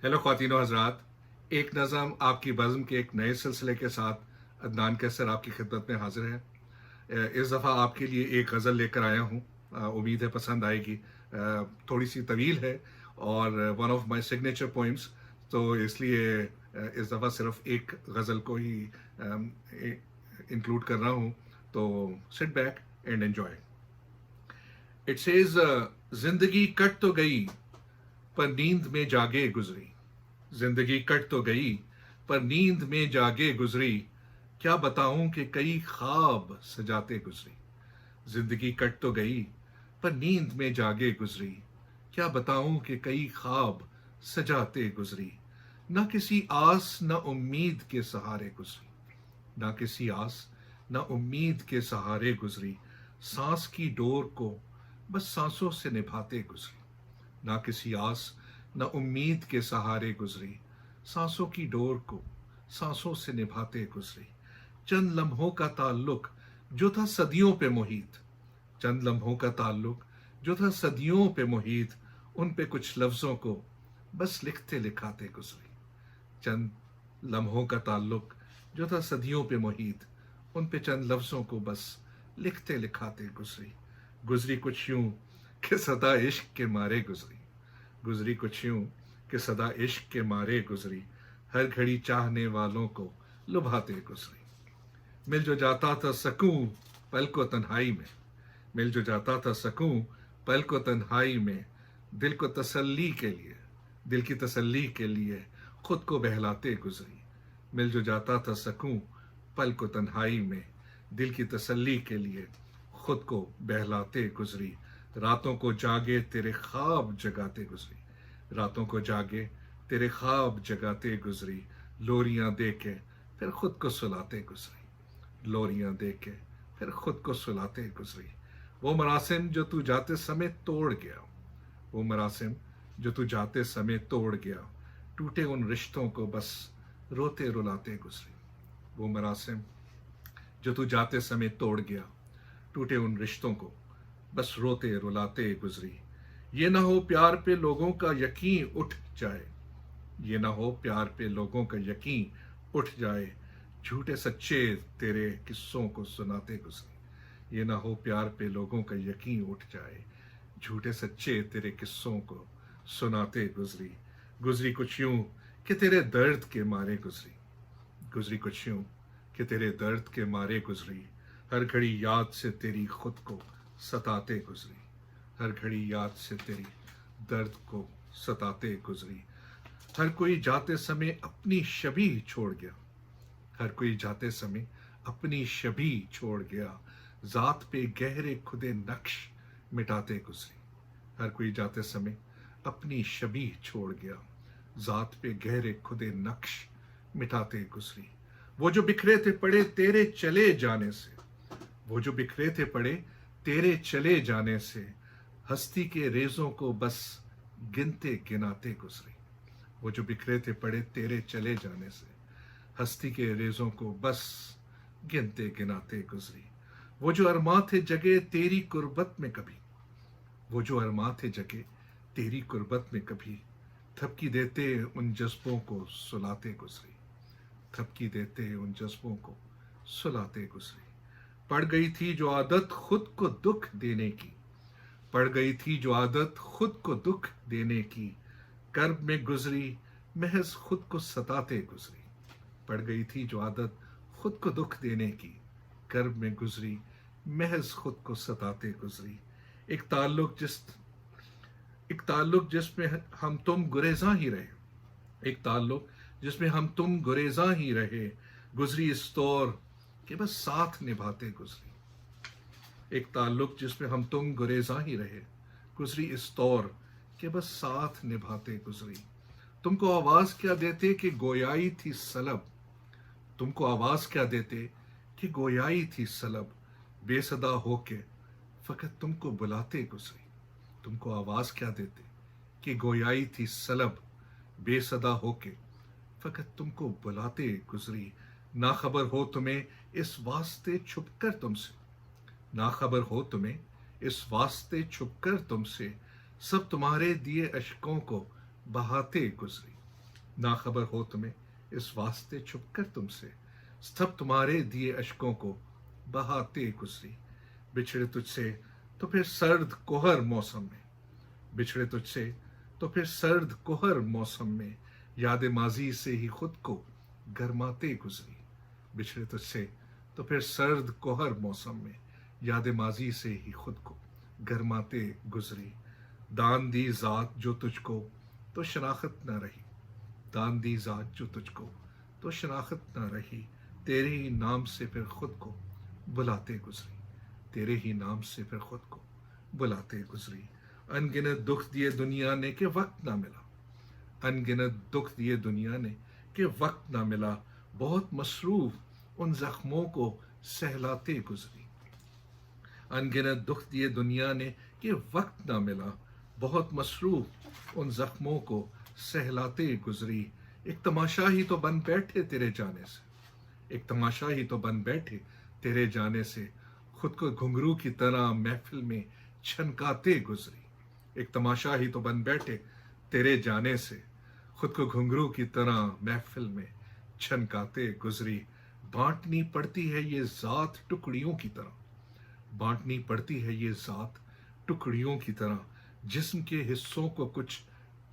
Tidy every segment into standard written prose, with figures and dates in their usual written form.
Hello ख्वातीन और हजरात, एक नज़म आपकी बज़्म के एक नए सिलसिले के साथ अदनान कैसर आपकी खिदमत में हाजिर है। इस दफ़ा आपके लिए एक गज़ल लेकर आया हूँ। उम्मीद है पसंद आएगी। थोड़ी सी तवील है और one of my signature poems, तो इसलिए इस दफ़ा सिर्फ एक गज़ल को ही इंक्लूड कर रहा हूँ। तो sit back and enjoy. It says, जिंदगी कट तो गई पर नींद में जागे गुजरी। जिंदगी कट तो गई पर नींद में जागे गुजरी। क्या बताऊं कि कई ख्वाब सजाते गुजरी। जिंदगी कट तो गई पर नींद में जागे गुजरी। क्या बताऊं कि कई ख्वाब सजाते गुजरी। ना किसी आस न उम्मीद के सहारे गुजरी। ना किसी आस न उम्मीद के सहारे गुजरी। सांस की डोर को बस सांसों से निभाते गुजरी। ना किसी आस न उम्मीद के सहारे गुजरी। सांसों की डोर को सांसों से निभाते गुजरी। चंद लम्हों का ताल्लुक जो था सदियों पे मुहीत। चंद लम्हों का ताल्लुक जो था सदियों पे मुहीत। उन पे कुछ लफ्जों को बस लिखते लिखाते गुजरी। चंद लम्हों का ताल्लुक जो था सदियों पे मुहीत। उन पे चंद लफ्जों को बस लिखते लिखाते गुजरी। गुजरी कुछ यूं कि सदा इश्क के मारे गुजरी। गुजरी कुछ यूं कि सदा इश्क के मारे गुजरी। हर घड़ी चाहने वालों को लुभाते गुजरी। मिल जो जाता था सकूं पल को तन्हाई में। मिल जो जाता था सकूं पल को तन्हाई में। दिल को तसल्ली के लिए, दिल की तसल्ली के लिए खुद को बहलाते गुजरी। मिल जो जाता था सकूं पल को तन्हाई में। दिल की तसल्ली के लिए खुद को बहलाते गुजरी। रातों को जागे तेरे ख्वाब जगाते गुजरी। रातों को जागे तेरे ख्वाब जगाते गुजरी। लोरियां दे के फिर खुद को सुलाते गुजरी। लोरियां दे के फिर खुद को सुलाते गुजरी। वो मरासिम जो तू जाते समय तोड़ गया। वो मरासिम जो तू जाते समय तोड़ गया। टूटे उन रिश्तों को बस रोते रुलाते गुजरी। वो मरासिम जो तू जाते समय तोड़ गया। टूटे उन रिश्तों को बस रोते रुलाते गुजरी। ये ना हो प्यार पे लोगों का यकीन उठ जाए। ये ना हो प्यार पे लोगों का यकीन उठ जाए। झूठे सच्चे तेरे किस्सों को सुनाते गुजरी। ये ना हो प्यार पे लोगों का यकीन उठ जाए। झूठे सच्चे तेरे किस्सों को सुनाते गुजरी। गुजरी कुछ यूं कि तेरे दर्द के मारे गुजरी। गुजरी कुछ यूं कि तेरे दर्द के मारे गुजरी। हर घड़ी याद से तेरी खुद को सताते गुजरी। हर घड़ी याद से तेरी दर्द को सताते गुजरी। हर कोई जाते समय अपनी शबीह छोड़ गया। हर कोई जाते समय अपनी शबीह छोड़ गया। जात पे गहरे खुदे नक्श मिटाते गुजरी। हर कोई जाते समय अपनी शबीह छोड़ गया। जात पे गहरे खुदे नक्श मिटाते गुजरी। वो जो बिखरे थे पड़े तेरे चले जाने से। वो जो बिखरे थे पड़े तेरे चले जाने से। हस्ती के रेजों को बस गिनते गिनाते गुजरी। वो जो बिखरे थे पड़े तेरे चले जाने से। हस्ती के रेजों को बस गिनते गिनाते गुजरी। वो जो अरमां थे जगे तेरी कुर्बत में कभी। वो जो अरमां थे जगे तेरी कुर्बत में कभी। थपकी देते उन जज्बों को सुलाते गुजरी। थपकी देते उन जज्बों को सुलाते गुजरी। पड़ गई थी जो आदत खुद को दुख देने की। पड़ गई थी जो आदत खुद को दुख देने की। कर्ब में गुजरी महज खुद को सताते गुजरी। पड़ गई थी जो आदत खुद को दुख देने की। कर्ब में गुजरी महज खुद को सताते गुजरी। एक ताल्लुक जिस एक ताल्लुक जिसमें हम तुम गुरेजा ही रहे। एक ताल्लुक जिसमें हम तुम गुरेजा ही रहे। गुजरी इस तौर कि बस साथ निभाते गुजरी। एक ताल्लुक जिसमें हम तुम गुरेजा ही रहे। गुजरी इस तौर कि बस साथ निभाते गुजरी। तुमको आवाज क्या देते कि गोयाई थी सलब। तुमको आवाज क्या देते कि गोयाई थी सलब। बेसदा होके फकत तुमको बुलाते गुजरी। तुमको आवाज क्या देते कि गोयाई थी सलब। बेसदा होके फकत तुमको बुलाते गुजरी। ना खबर हो तुम्हें इस वास्ते छुपकर तुमसे। ना खबर हो तुम्हें इस वास्ते छुपकर तुमसे। सब तुम्हारे दिए अशकों को बहाते गुजरी। ना खबर हो तुम्हें इस वास्ते छुप कर तुमसे, सब तुम्हारे दिए अश्कों को बहाते गुजरी। बिछड़े तुझसे तो फिर सर्द कोहर मौसम में, बिछड़े तुझसे तो फिर सर्द कोहर मौसम में, याद माजी से ही खुद को गरमाते गुजरी। बिछड़े तुझसे तो फिर सर्द कोहर मौसम में, याद माजी से ही खुद को गरमाते गुजरी। दान दी जात जो तुझको तो शनाख्त न रही, दान दी जात जो तुझको तो शनाख्त न रही, तेरे ही नाम से फिर खुद को बुलाते गुजरी, तेरे ही नाम से फिर खुद को बुलाते गुजरी। अनगिनत दुख दिए दुनिया ने कि वक्त ना मिला, अनगिनत दुख दिए दुनिया ने कि वक्त ना मिला, बहुत मसरूफ उन जख्मों को सहलाते गुजरी। अनगिनत दुख दिए दुनिया ने कि वक्त ना मिला, बहुत मसरूफ उन जख्मों को सहलाते गुजरी। एक तमाशा ही तो बन बैठे तेरे जाने से, एक तमाशा ही तो बन बैठे तेरे जाने से, खुद को घुंघरू की तरह महफिल में छनकाते गुजरी। एक तमाशा ही तो बन बैठे तेरे जाने से, खुद को घुंघरू की तरह महफिल में छनकाते गुजरी। बांटनी पड़ती है ये जात टुकड़ियों की तरह, बांटनी पड़ती है ये जात टुकड़ियों की तरह, जिस्म के हिस्सों को कुछ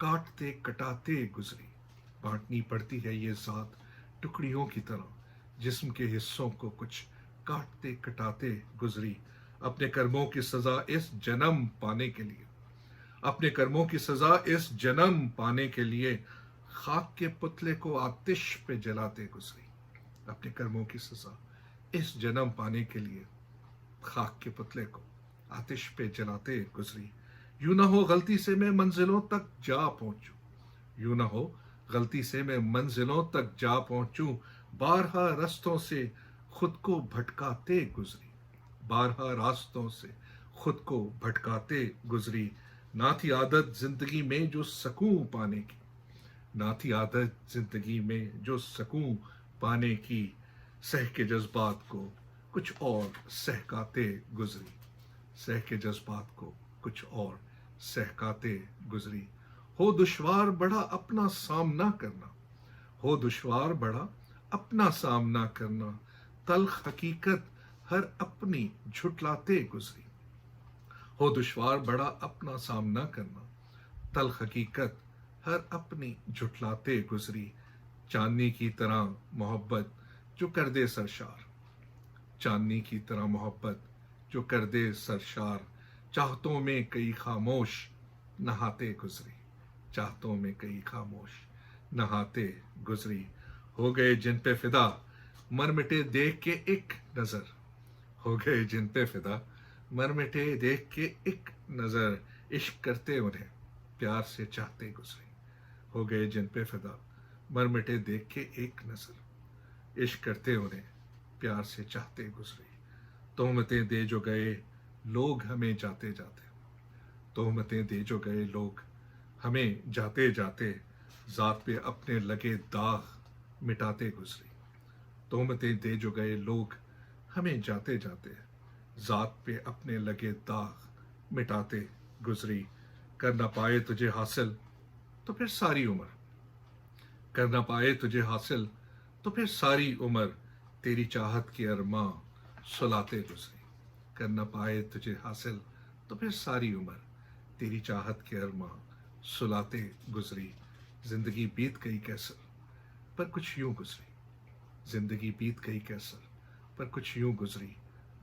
काटते कटाते गुजरी। बांटनी पड़ती है ये जात टुकड़ियों की तरह, जिस्म के हिस्सों को कुछ काटते कटाते गुजरी। अपने कर्मों की सजा इस जन्म पाने के लिए, अपने कर्मों की सजा इस जन्म पाने के लिए, खाक के पुतले को आतिश पे जलाते गुजरी। अपने कर्मों की सजा इस जन्म पाने के लिए, खाक के पुतले को आतिश पे जलाते गुजरी। यूं ना हो गलती से मैं मंजिलों तक जा पहुंचूं, यूं ना हो गलती से मैं मंजिलों तक जा पहुंचूं, बारहा रास्तों से खुद को भटकाते गुजरी, बारहा रास्तों से खुद को भटकाते गुजरी। ना थी आदत जिंदगी में जो सकूं पाने की, ना थी आदत जिंदगी में जो सकूं पाने की, सह के जज्बात को कुछ और सहकाते गुजरी, सह के जज्बात को कुछ और सहकाते गुजरी। हो दुश्वार बड़ा अपना सामना करना, हो दुश्वार बड़ा अपना सामना करना, तल्ख हकीकत हर अपनी झुटलाते गुजरी। हो दुश्वार बड़ा अपना सामना करना, तल्ख हकीकत हर अपनी झुटलाते गुजरी। चांदनी की तरह मोहब्बत जो कर दे सरशार, चांदनी की तरह मोहब्बत जो कर दे सरशार, चाहतों में कई खामोश नहाते गुजरी, चाहतों में कई खामोश नहाते गुजरी। हो गए जिन पे फिदा मर मिटे देख के एक नजर, हो गए जिन पे फिदा मर मिटे देख के एक नजर, इश्क करते उन्हें प्यार से चाहते गुजरी। हो गए जिन पे फिदा मर मिटे देख के एक नजर, इश्क करते उन्हें प्यार से चाहते गुजरी। तोहमतें दे जो गए लोग हमें जाते जाते, तोहमतें दे जो गए लोग हमें जाते जाते, जात पे अपने लगे दाग मिटाते गुजरी। तोहमतें दे जो गए लोग हमें जाते जाते, जात पे अपने लगे दाग मिटाते गुजरी। कर न पाए तुझे हासिल तो फिर सारी उम्र, कर न पाए तुझे हासिल तो फिर सारी उम्र, तेरी चाहत की अरमां सुलाते गुजरी। कर न पाए तुझे हासिल तो फिर सारी उम्र, तेरी चाहत की अरमां सुलाते गुजरी। जिंदगी बीत गई कैसर पर कुछ यूं गुजरी, जिंदगी बीत गई कैसर पर कुछ यूं गुजरी,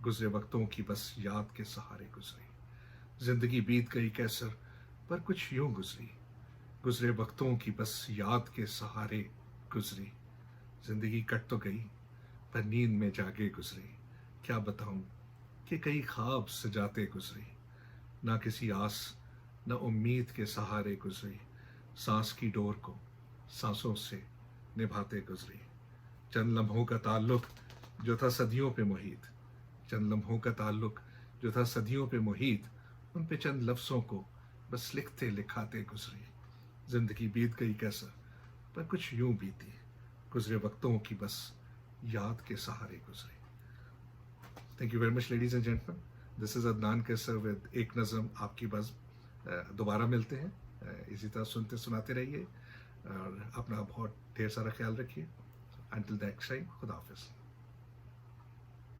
गुजरे वक्तों की बस याद के सहारे गुजरी। जिंदगी बीत गई कैसर पर कुछ यूं गुजरी, गुजरे वक्तों की बस याद के सहारे गुजरी। जिंदगी कट तो गई पर नींद में जागे गुजरी, क्या बताऊं कि कई ख्वाब सजाते गुजरी। ना किसी आस न उम्मीद के सहारे गुजरी, सांस की डोर को सांसों से निभाते गुजरी। चंद लम्हों का ताल्लुक जो था सदियों पे मुहीत, चंद लम्हों का ताल्लुक जो था सदियों पे मुहीत, उन पे चंद लफ्ज़ों को बस लिखते लिखाते गुजरी। जिंदगी बीत गई कैसा पर कुछ यूं बीती, गुजरे वक्तों की बस याद के सहारे गुजरी। Thank you very much ladies and gentleman, this is Adnan Qaiser with एक नज़म आपकी बज़्म। दोबारा मिलते हैं, इसी तरह सुनते सुनाते रहिए। اور اپنا بہت ڈھیر سارا خیال رکھیے. انٹل نیکسٹ ٹائم، خدا حافظ.